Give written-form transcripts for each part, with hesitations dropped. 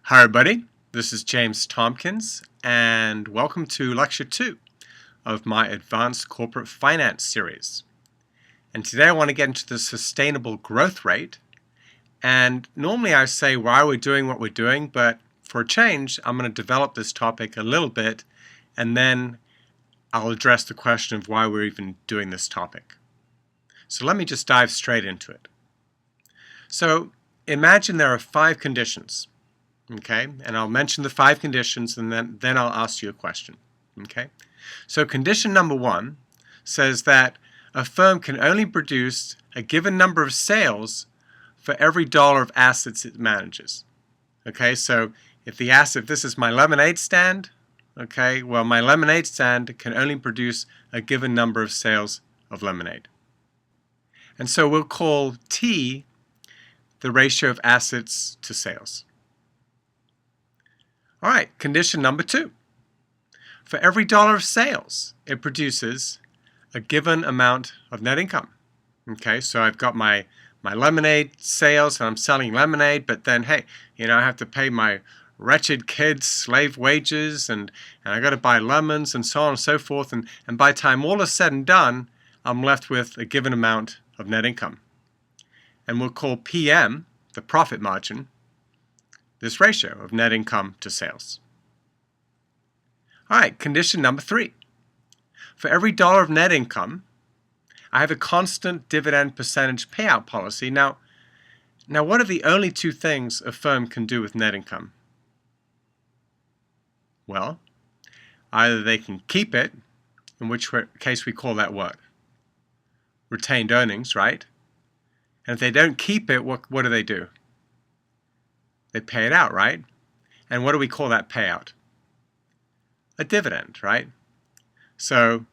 Hi everybody, this is James Tompkins and welcome to Lecture 2 of my Advanced Corporate Finance series. And today I want to get into the sustainable growth rate, and normally I say why we're doing what we're doing, but for a change I'm going to develop this topic a little bit and then I'll address the question of why we're even doing this topic. So let me just dive straight into it. So imagine there are 5 conditions. Okay, and I'll mention the 5 conditions and then I'll ask you a question. Okay, so condition number 1 says that a firm can only produce a given number of sales for every dollar of assets it manages. Okay, so if this is my lemonade stand, okay, well my lemonade stand can only produce a given number of sales of lemonade. And so we'll call T the ratio of assets to sales. All right, condition number 2. For every dollar of sales, it produces a given amount of net income. Okay, so I've got my lemonade sales and I'm selling lemonade, but then, hey, I have to pay my wretched kids slave wages and I got to buy lemons and so on and so forth. And by the time all is said and done, I'm left with a given amount of net income. And we'll call PM, the profit margin, this ratio of net income to sales. All right, condition number 3. For every dollar of net income, I have a constant dividend percentage payout policy. Now what are the only 2 things a firm can do with net income? Well, either they can keep it, in which case we call that what? Retained earnings, right? And if they don't keep it, what do? They pay it out, right? And what do we call that payout? A dividend, right? So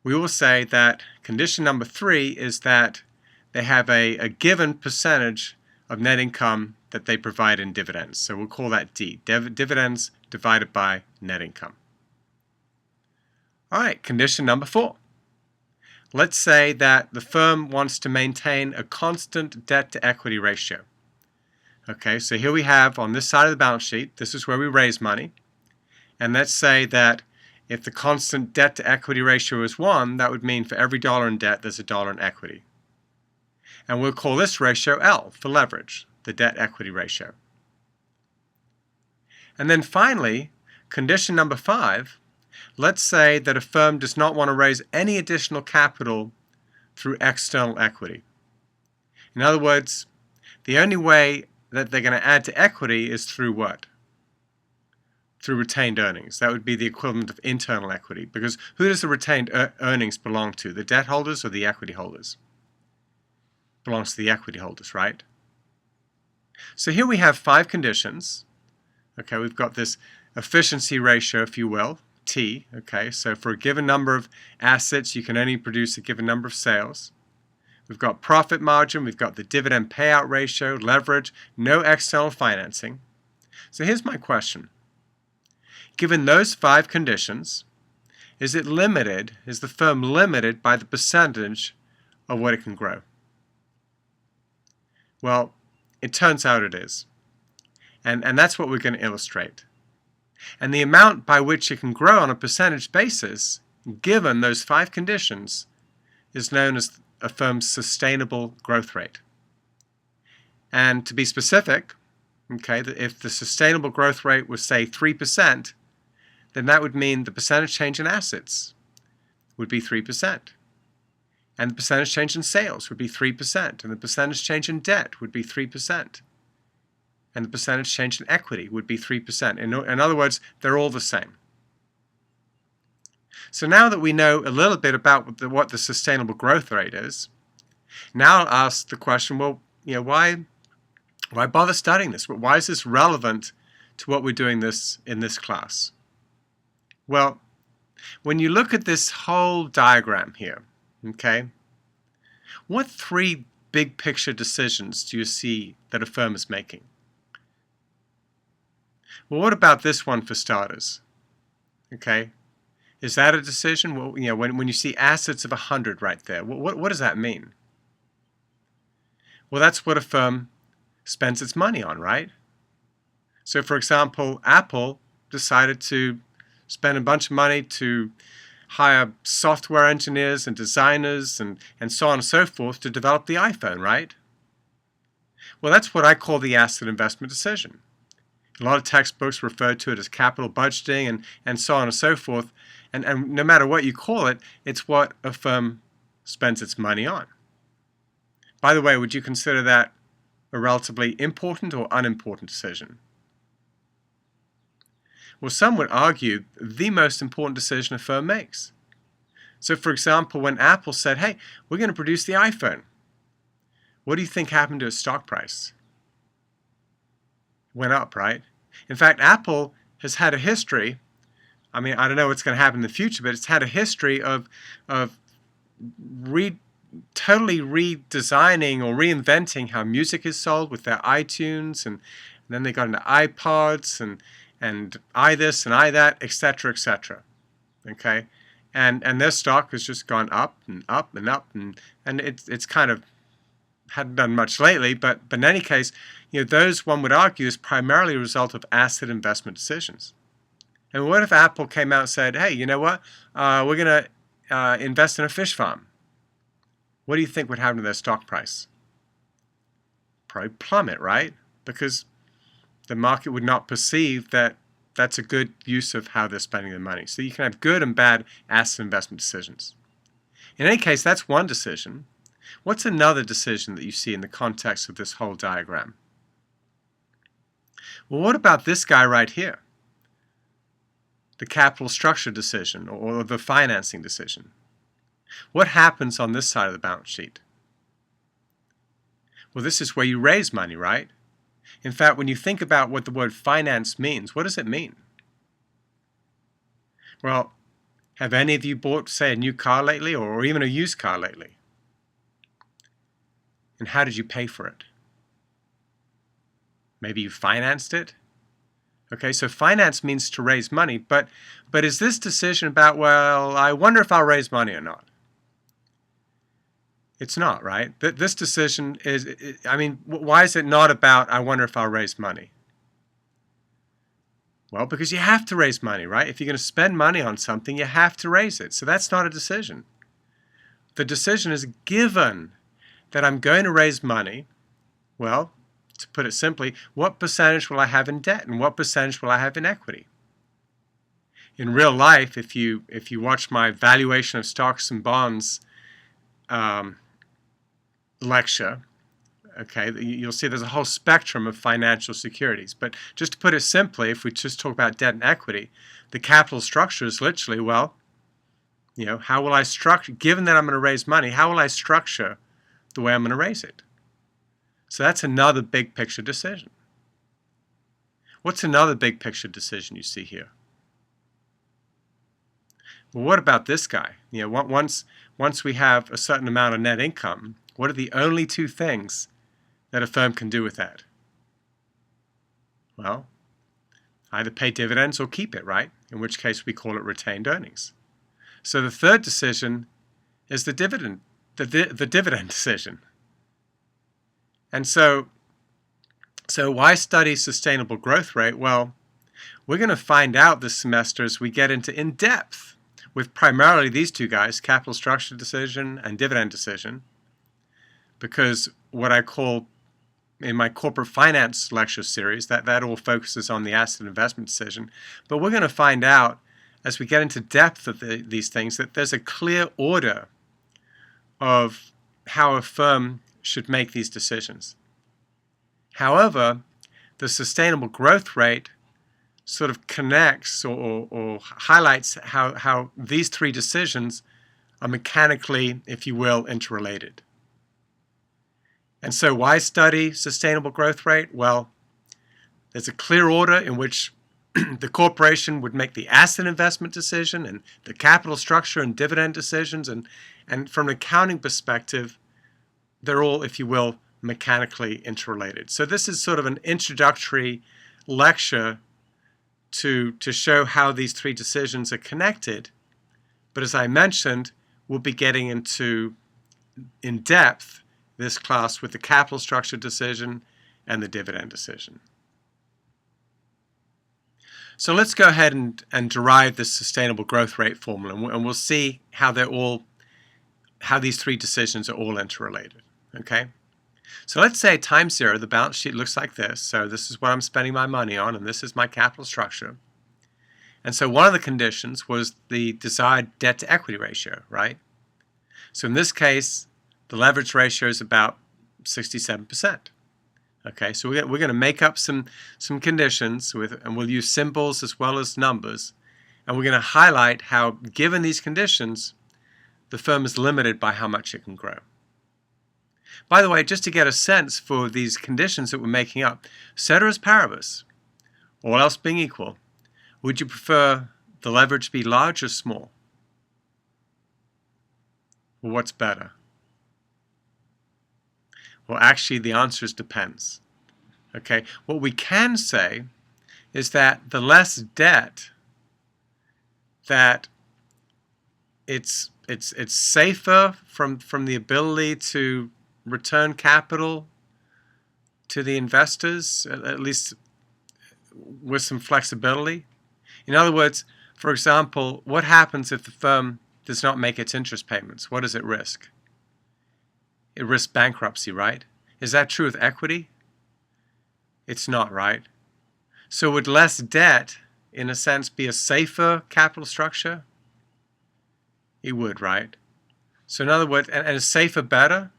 we will say that condition number 3 is that they have a given percentage of net income that they provide in dividends. So we'll call that D, dividends divided by net income. All right, condition number 4. Let's say that the firm wants to maintain a constant debt-to-equity ratio. Okay, so here we have on this side of the balance sheet, this is where we raise money. And let's say that if the constant debt to equity ratio is 1, that would mean for every dollar in debt, there's a dollar in equity. And we'll call this ratio L for leverage, the debt equity ratio. And then finally, condition number 5, let's say that a firm does not want to raise any additional capital through external equity. In other words, the only way that they're going to add to equity is through what? Through retained earnings. That would be the equivalent of internal equity, because who does the retained earnings belong to? The debt holders or the equity holders? Belongs to the equity holders, right? So here we have 5 conditions. Okay, we've got this efficiency ratio, if you will, T. Okay, so for a given number of assets, you can only produce a given number of sales. We've got profit margin, we've got the dividend payout ratio, leverage, no external financing. So here's my question. Given those 5 conditions, is the firm limited by the percentage of what it can grow? Well, it turns out it is. And that's what we're going to illustrate. And the amount by which it can grow on a percentage basis, given those 5 conditions, is known as a firm's sustainable growth rate. And to be specific, okay, if the sustainable growth rate was, say, 3%, then that would mean the percentage change in assets would be 3%. And the percentage change in sales would be 3%. And the percentage change in debt would be 3%. And the percentage change in equity would be 3%. In other words, they're all the same. So now that we know a little bit about what the sustainable growth rate is, now I'll ask the question, well, why bother studying this? Why is this relevant to what we're doing in this class? Well, when you look at this whole diagram here, okay, what 3 big picture decisions do you see that a firm is making? Well, what about this one for starters? Okay. Is that a decision? Well, when you see assets of 100 right there, what does that mean? Well, that's what a firm spends its money on, right? So for example, Apple decided to spend a bunch of money to hire software engineers and designers and so on and so forth to develop the iPhone, right? Well, that's what I call the asset investment decision. A lot of textbooks refer to it as capital budgeting and so on and so forth. And no matter what you call it, it's what a firm spends its money on. By the way, would you consider that a relatively important or unimportant decision? Well, some would argue the most important decision a firm makes. So for example, when Apple said, hey, we're going to produce the iPhone, what do you think happened to its stock price? It went up, right? In fact, Apple has had a history, I mean, I don't know what's going to happen in the future, but it's had a history of totally redesigning or reinventing how music is sold with their iTunes, and then they got into iPods and i this and i that, etc., etc. Okay, and their stock has just gone up and up and up, and it's kind of hadn't done much lately, but in any case, those, one would argue, is primarily a result of asset investment decisions. And what if Apple came out and said, hey, you know what, we're going to invest in a fish farm? What do you think would happen to their stock price? Probably plummet, right? Because the market would not perceive that that's a good use of how they're spending their money. So you can have good and bad asset investment decisions. In any case, that's one decision. What's another decision that you see in the context of this whole diagram? Well, what about this guy right here? The capital structure decision or the financing decision. What happens on this side of the balance sheet? Well, this is where you raise money, right? In fact, when you think about what the word finance means, what does it mean? Well, have any of you bought, say, a new car lately or even a used car lately? And how did you pay for it? Maybe you financed it? Okay, so finance means to raise money, but is this decision about, well, I wonder if I'll raise money or not? It's not, right? This decision is, I mean, why is it not about, I wonder if I'll raise money? Well, because you have to raise money, right? If you're going to spend money on something, you have to raise it. So that's not a decision. The decision is given that I'm going to raise money. Well, to put it simply, what percentage will I have in debt and what percentage will I have in equity? In real life, if you watch my valuation of stocks and bonds lecture, okay, you'll see there's a whole spectrum of financial securities. But just to put it simply, if we just talk about debt and equity, the capital structure is literally, well, how will I structure, given that I'm going to raise money, how will I structure the way I'm going to raise it? So that's another big picture decision. What's another big picture decision you see here? Well, what about this guy? Once we have a certain amount of net income, what are the only two things that a firm can do with that? Well, either pay dividends or keep it, right? In which case we call it retained earnings. So the third decision is the dividend, the dividend decision. And so why study sustainable growth rate? Well, we're going to find out this semester as we get into in-depth with primarily these two guys, capital structure decision and dividend decision, because what I call in my corporate finance lecture series, that all focuses on the asset investment decision. But we're going to find out as we get into depth of these things that there's a clear order of how a firm should make these decisions. However, the sustainable growth rate sort of connects or highlights how these three decisions are mechanically, if you will, interrelated. And so why study sustainable growth rate? Well, there's a clear order in which the corporation would make the asset investment decision and the capital structure and dividend decisions. And from an accounting perspective, they're all, if you will, mechanically interrelated. So this is sort of an introductory lecture to show how these three decisions are connected. But as I mentioned, we'll be getting into in depth this class with the capital structure decision and the dividend decision. So let's go ahead and derive this sustainable growth rate formula, and we'll see how these three decisions are all interrelated. Okay? So let's say at time zero, the balance sheet looks like this. So this is what I'm spending my money on, and this is my capital structure. And so one of the conditions was the desired debt to equity ratio, right? So in this case, the leverage ratio is about 67%. Okay, so we're going to make up some conditions and we'll use symbols as well as numbers, and we're going to highlight how, given these conditions, the firm is limited by how much it can grow. By the way, just to get a sense for these conditions that we're making up, ceteris paribus, all else being equal, would you prefer the leverage to be large or small? Well, what's better? Well, actually, the answer is depends. Okay, what we can say is that the less debt, that it's safer from the ability to return capital to the investors, at least with some flexibility. In other words, for example, what happens if the firm does not make its interest payments? What does it risk? It risks bankruptcy, right? Is that true with equity? It's not, right? So would less debt, in a sense, be a safer capital structure? It would, right? So in other words, and is safer better?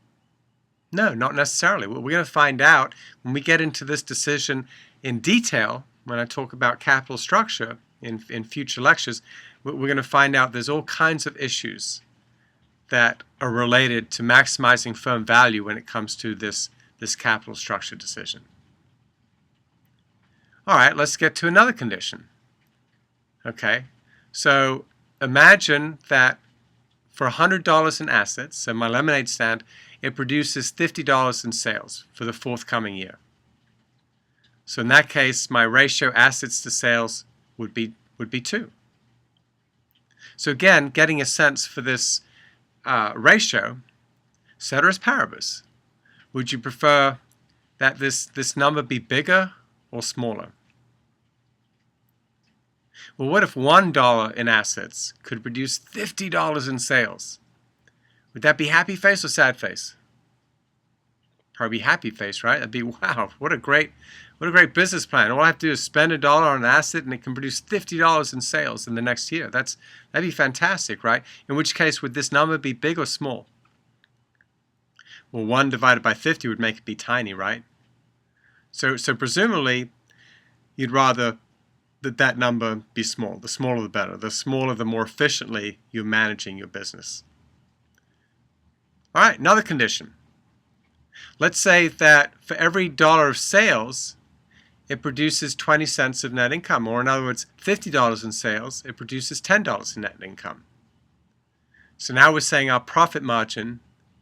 No, not necessarily. What we're going to find out when we get into this decision in detail, when I talk about capital structure in future lectures, we're going to find out there's all kinds of issues that are related to maximizing firm value when it comes to this capital structure decision. All right, let's get to another condition. Okay, so imagine that for $100 in assets, so my lemonade stand, it produces $50 in sales for the forthcoming year. So in that case, my ratio assets to sales would be 2. So again, getting a sense for this ratio, ceteris paribus. Would you prefer that this number be bigger or smaller? Well, what if $1 in assets could produce $50 in sales? Would that be happy face or sad face? Probably happy face, right? That'd be, wow, what a great business plan. All I have to do is spend $1 on an asset and it can produce $50 in sales in the next year. That'd be fantastic, right? In which case, would this number be big or small? Well, 1 divided by 50 would make it be tiny, right? So presumably, you'd rather that number be small. The smaller the better. The smaller, the more efficiently you're managing your business. All right, another condition. Let's say that for every $1 of sales, it produces 20 cents of net income, or in other words, $50 in sales, it produces $10 in net income. So now we're saying our profit margin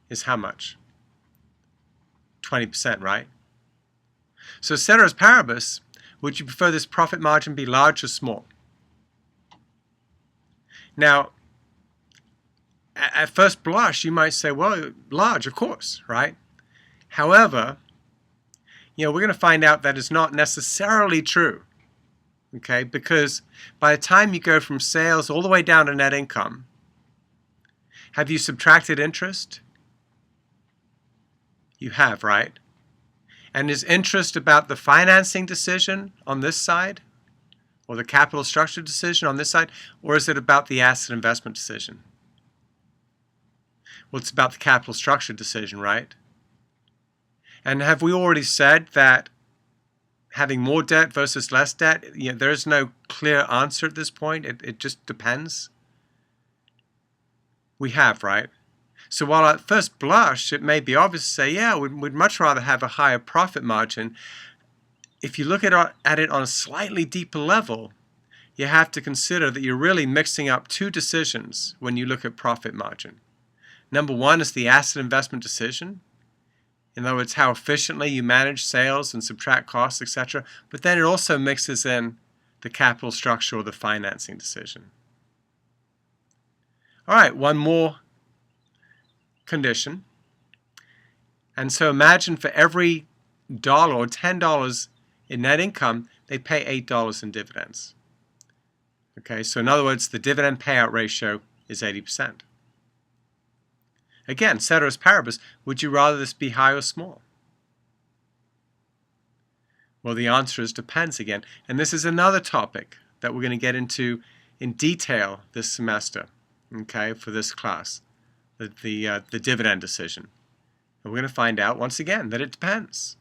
is how much? 20%, right? So ceteris paribus, would you prefer this profit margin be large or small? Now, at first blush, you might say, well, large, of course, right? However, we're going to find out that is not necessarily true, okay? Because by the time you go from sales all the way down to net income, have you subtracted interest? You have, right? And is interest about the financing decision on this side, or the capital structure decision on this side, or is it about the asset investment decision? Well, it's about the capital structure decision, right? And have we already said that having more debt versus less debt, there is no clear answer at this point. It just depends. We have, right? So while at first blush, it may be obvious to say, yeah, we'd much rather have a higher profit margin. If you look at it on a slightly deeper level, you have to consider that you're really mixing up two decisions when you look at profit margin. Number one is the asset investment decision. In other words, how efficiently you manage sales and subtract costs, etc. But then it also mixes in the capital structure or the financing decision. All right, one more condition. And so imagine for every $1 or $10 in net income, they pay $8 in dividends. Okay, so in other words, the dividend payout ratio is 80%. Again, ceteris paribus, would you rather this be high or small? Well, the answer is depends again. And this is another topic that we're going to get into in detail this semester, okay, for this class, the dividend decision. And we're going to find out once again that it depends.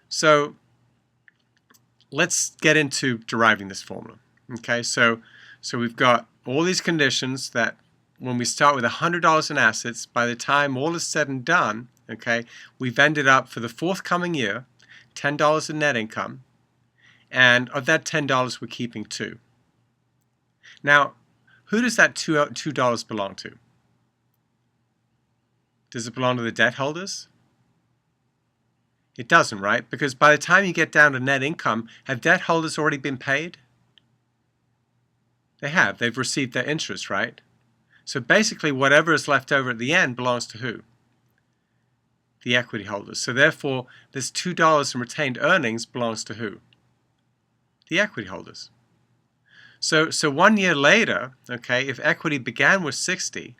So let's get into deriving this formula. Okay, so we've got all these conditions that when we start with $100 in assets, by the time all is said and done, okay, we've ended up for the forthcoming year, $10 in net income, and of that $10 we're keeping $2. Now, who does that $2 belong to? Does it belong to the debt holders? It doesn't, right? Because by the time you get down to net income, have debt holders already been paid? They have. They've received their interest, right? So basically whatever is left over at the end belongs to who? The equity holders. So therefore this $2 in retained earnings belongs to who? The equity holders. So 1 year later, okay, if equity began with 60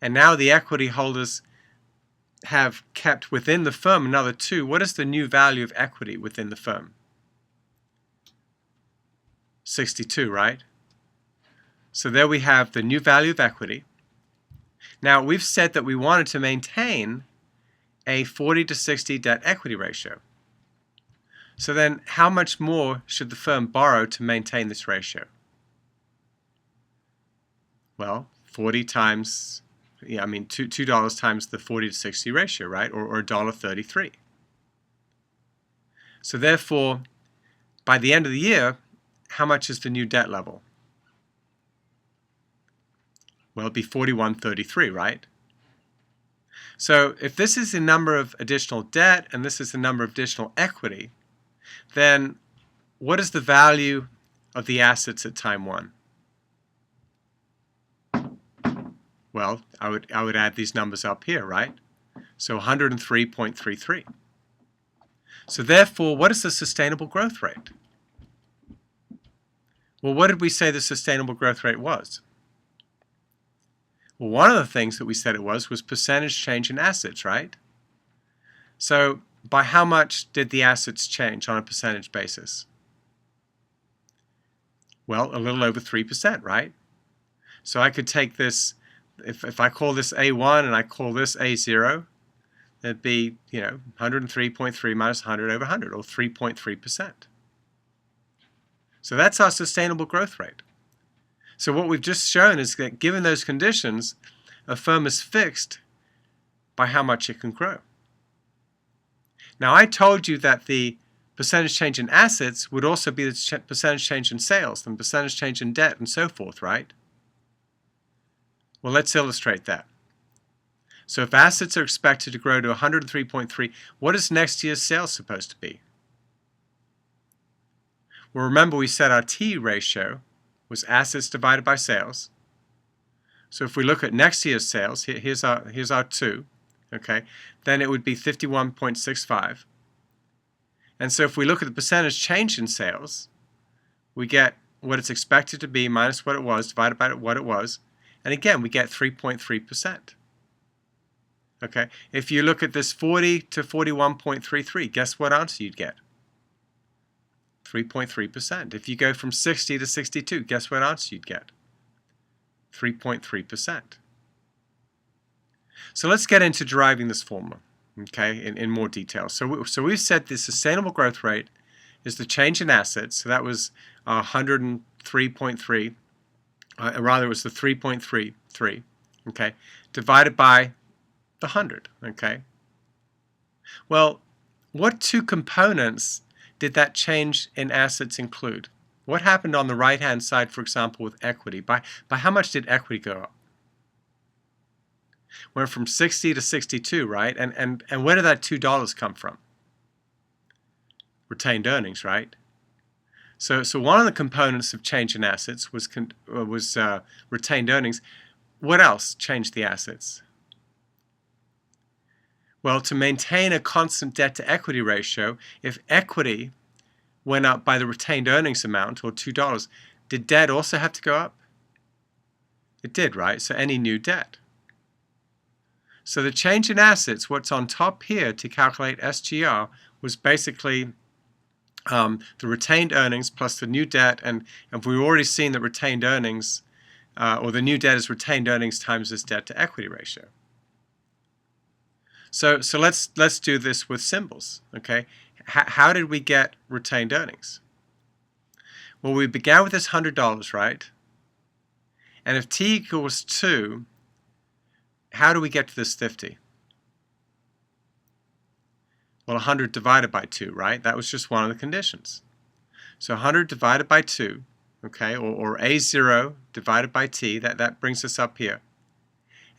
and now the equity holders have kept within the firm another 2, what is the new value of equity within the firm? 62, right? So there we have the new value of equity. Now we've said that we wanted to maintain a 40 to 60 debt equity ratio. So then how much more should the firm borrow to maintain this ratio? Well, 40 times, $2 times the 40 to 60 ratio, right? Or $1.33. So therefore, by the end of the year, how much is the new debt level? Well, it'd be $41.33, right? So if this is the number of additional debt and this is the number of additional equity, then what is the value of the assets at time 1? Well, I would add these numbers up here, right? So 103.33. So therefore, what is the sustainable growth rate? Well, what did we say the sustainable growth rate was? Well, one of the things that we said it was percentage change in assets, right? So by how much did the assets change on a percentage basis? Well, a little over 3%, right? So I could take this, if I call this A1 and I call this A0, it'd be, 103.3 minus 100 over 100, or 3.3%. So that's our sustainable growth rate. So what we've just shown is that given those conditions, a firm is fixed by how much it can grow. Now I told you that the percentage change in assets would also be the percentage change in sales, and percentage change in debt, and so forth, right? Well, let's illustrate that. So if assets are expected to grow to 103.3, what is next year's sales supposed to be? Well, remember we said our T ratio was assets divided by sales. So if we look at next year's sales, here's our 2, okay, then it would be 51.65. And so if we look at the percentage change in sales, we get what it's expected to be minus what it was divided by what it was, and again we get 3.3%. Okay, if you look at this 40 to 41.33, guess what answer you'd get? 3.3%. If you go from 60 to 62, guess what answer you'd get? 3.3%. So let's get into deriving this formula, okay, in more detail. So we've said the sustainable growth rate is the change in assets. So that was 103.3, rather it was the 3.33, okay, divided by the 100, okay. Well, what 2 components did that change in assets include? What happened on the right-hand side, for example, with equity? By how much did equity go up? Went from 60 to 62, right? And where did that $2 come from? Retained earnings, right? So one of the components of change in assets was retained earnings. What else changed the assets? Well, to maintain a constant debt to equity ratio, if equity went up by the retained earnings amount, or $2, did debt also have to go up? It did, right? So any new debt. So the change in assets, what's on top here to calculate SGR, was basically the retained earnings plus the new debt, and we've already seen that retained earnings, or the new debt is retained earnings times this debt to equity ratio. So let's do this with symbols, okay? How did we get retained earnings? Well, we began with this $100, right? And if t equals 2, how do we get to this 50? Well, 100 divided by 2, right? That was just one of the conditions. So 100 divided by 2, okay, or A0 divided by t, that brings us up here.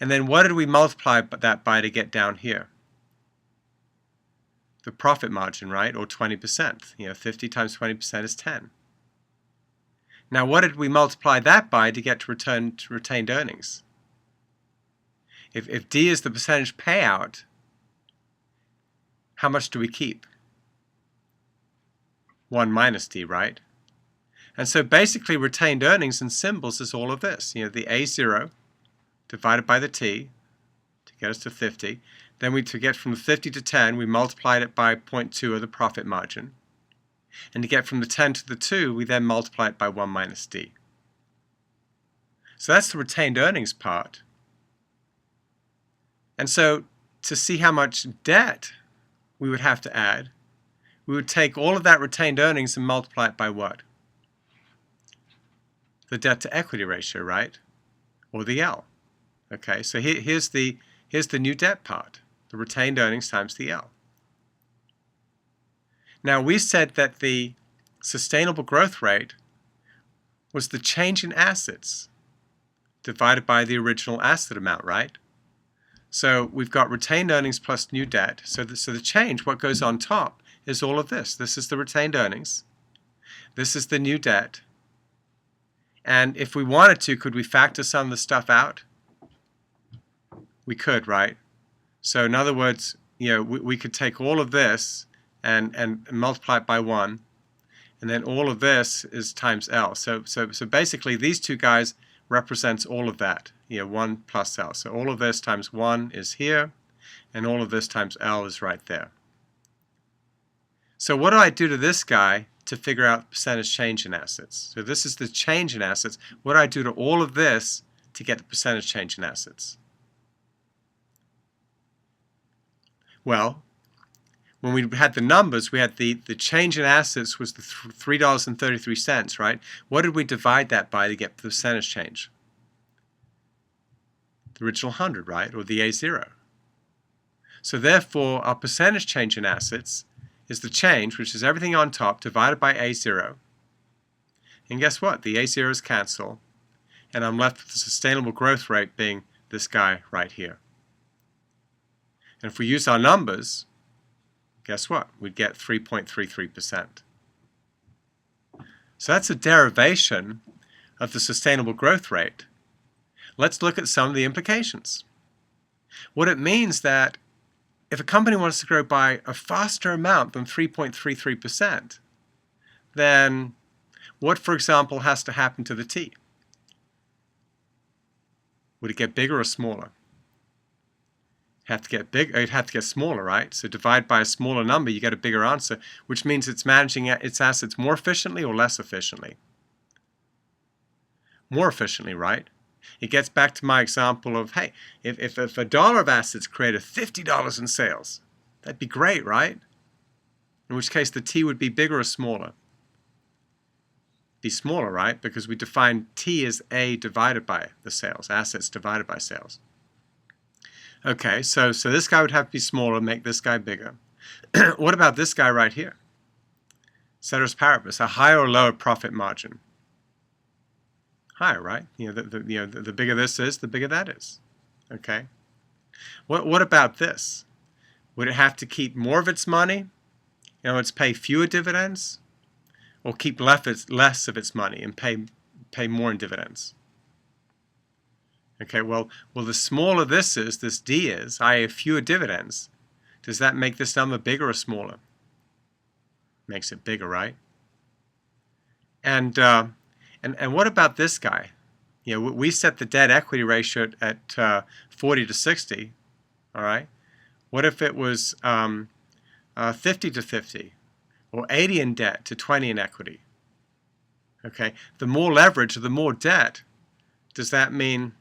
And then what did we multiply that by to get down here? The profit margin, right, or 20%. 50 times 20% is 10. Now, what did we multiply that by to get to retained earnings? If D is the percentage payout, how much do we keep? 1 minus D, right? And so basically retained earnings in symbols is all of this. The A0 divided by the T to get us to 50. Then to get from the 50 to 10, we multiplied it by 0.2 of the profit margin. And to get from the 10 to the 2, we then multiply it by 1 minus D. So that's the retained earnings part. And so to see how much debt we would have to add, we would take all of that retained earnings and multiply it by what? The debt to equity ratio, right? Or the L. Okay, so here's the new debt part, the retained earnings times the L. Now we said that the sustainable growth rate was the change in assets divided by the original asset amount, right? So we've got retained earnings plus new debt. So the change, what goes on top, is all of this. This is the retained earnings. This is the new debt. And if we wanted to, could we factor some of the stuff out? We could, right? So in other words, we could take all of this and multiply it by 1, and then all of this is times L. So basically these two guys represents all of that, 1 plus L. So all of this times 1 is here, and all of this times L is right there. So what do I do to this guy to figure out percentage change in assets? So this is the change in assets. What do I do to all of this to get the percentage change in assets? Well, when we had the numbers, we had the change in assets was the $3.33, right? What did we divide that by to get the percentage change? The original 100, right? Or the A0. So therefore, our percentage change in assets is the change, which is everything on top, divided by A0. And guess what? The A0's cancel, and I'm left with the sustainable growth rate being this guy right here. And if we use our numbers, guess what? We'd get 3.33%. So that's a derivation of the sustainable growth rate. Let's look at some of the implications. What it means that if a company wants to grow by a faster amount than 3.33%, then what, for example, has to happen to the T? Would it get bigger or smaller? Have to get big, it'd have to get smaller, right? So divide by a smaller number, you get a bigger answer, which means it's managing its assets more efficiently or less efficiently? More efficiently, right? It gets back to my example of, hey, if a dollar of assets created $50 in sales, that'd be great, right? In which case the T would be bigger or smaller? Be smaller, right? Because we define T as A divided by the sales, assets divided by sales. Okay, so this guy would have to be smaller, make this guy bigger. What about this guy right here? Ceteris paribus, a higher or lower profit margin? Higher, right? The bigger this is, the bigger that is. Okay. What about this? Would it have to keep more of its money? It's pay fewer dividends, or keep less of its money and pay more in dividends? Okay, well, the smaller this D is, i.e. fewer dividends, does that make this number bigger or smaller? Makes it bigger, right? And what about this guy? We set the debt equity ratio at 40 to 60. All right. What if it was 50 to 50, or 80 in debt to 20 in equity? Okay. The more leverage, the more debt. Does that mean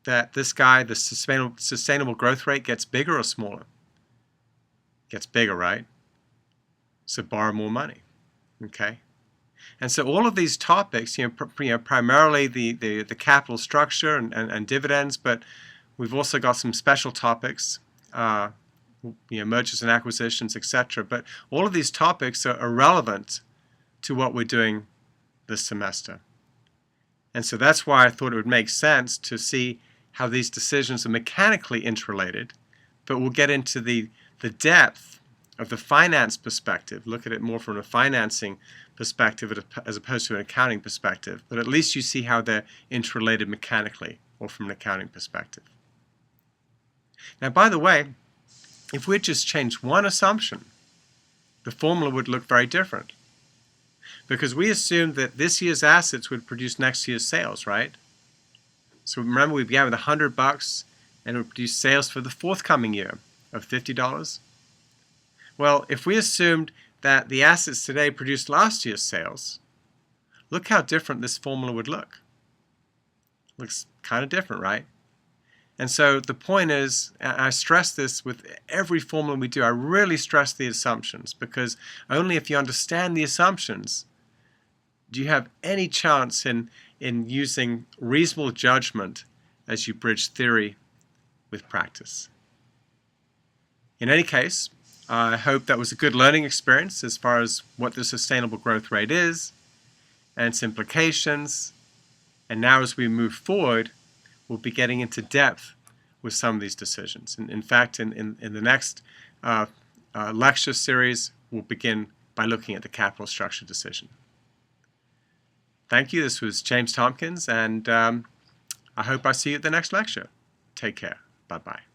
that this guy, the sustainable growth rate, gets bigger or smaller? Gets bigger, right? So borrow more money. Okay. And so all of these topics, primarily the capital structure and dividends, but we've also got some special topics, mergers and acquisitions, etc. But all of these topics are relevant to what we're doing this semester. And so that's why I thought it would make sense to see how these decisions are mechanically interrelated, but we'll get into the depth of the finance perspective, look at it more from a financing perspective as opposed to an accounting perspective. But at least you see how they're interrelated mechanically or from an accounting perspective. Now, by the way, if we just changed one assumption, the formula would look very different. Because we assumed that this year's assets would produce next year's sales, right? So remember, we began with $100 and it would produce sales for the forthcoming year of $50. Well, if we assumed that the assets today produced last year's sales, look how different this formula would look. Looks kind of different, right? And so the point is, I stress this with every formula we do, I really stress the assumptions, because only if you understand the assumptions do you have any chance in using reasonable judgment as you bridge theory with practice. In any case, I hope that was a good learning experience as far as what the sustainable growth rate is and its implications. And now as we move forward, we'll be getting into depth with some of these decisions. In fact, in the next lecture series, we'll begin by looking at the capital structure decision. Thank you. This was James Tompkins, and I hope I see you at the next lecture. Take care. Bye-bye.